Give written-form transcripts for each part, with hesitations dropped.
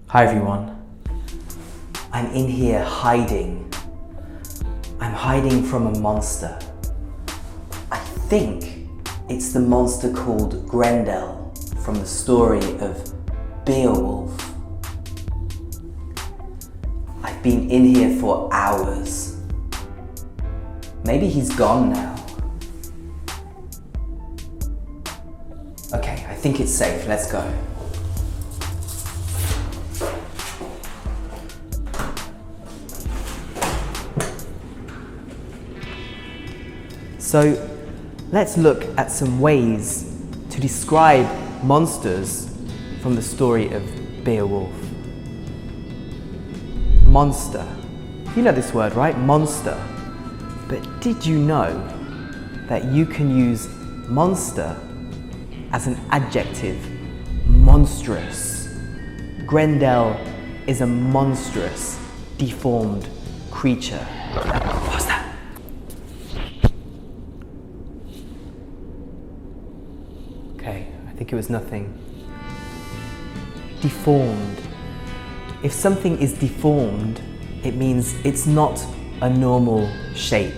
Hi everyone. I'm in here hiding. I'm hiding from a monster. I think it's the monster called Grendel from the story of Beowulf. I've been in here for hours. Maybe he's gone now. Okay, I think it's safe. Let's go. So let's look at some ways to describe monsters from the story of Beowulf. Monster. You know this word, right? Monster. But did you know that you can use monster as an adjective? Monstrous. Grendel is a monstrous, deformed creature. What's that? Okay, I think it was nothing. Deformed. If something is deformed, it means it's not a normal shape.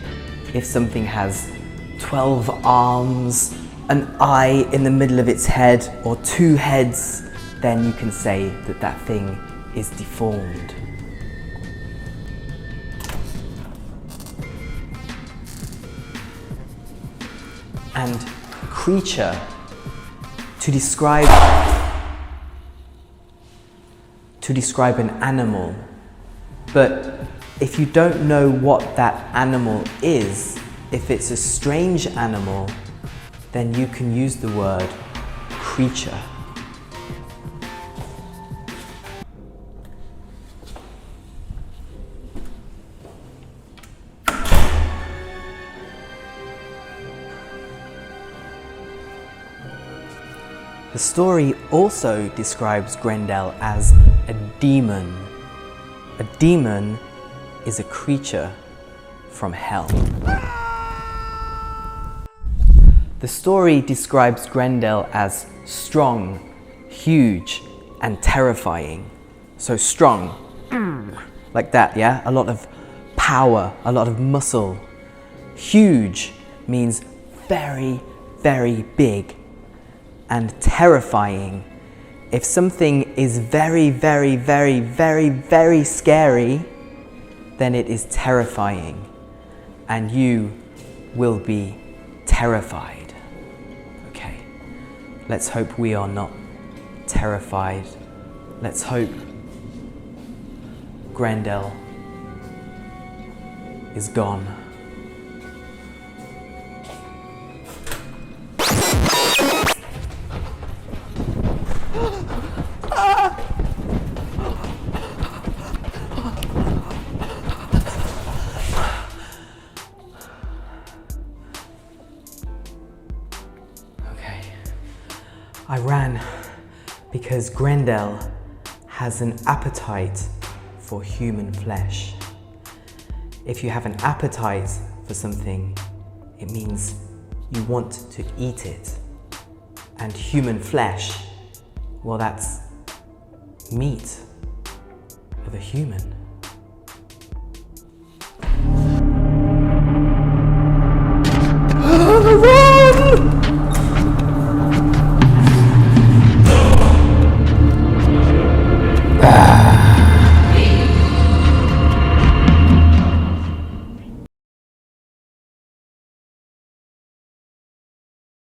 If something has 12 arms, an eye in the middle of its head, or 2 heads, then you can say that that thing is deformed. And creature, to describe an animal. But if you don't know what that animal is, if it's a strange animal, then you can use the word creature. The story also describes Grendel as a demon. A demon is a creature from hell. The story describes Grendel as strong, huge, and terrifying. So strong, like that, yeah? A lot of power, a lot of muscle. Huge means very, very big. And terrifying. If something is very, very, very, very, very scary, then it is terrifying. And you will be terrified. Okay, let's hope we are not terrified. Let's hope Grendel is gone. I ran because Grendel has an appetite for human flesh. If you have an appetite for something, it means you want to eat it. And human flesh, well, that's meat of a human.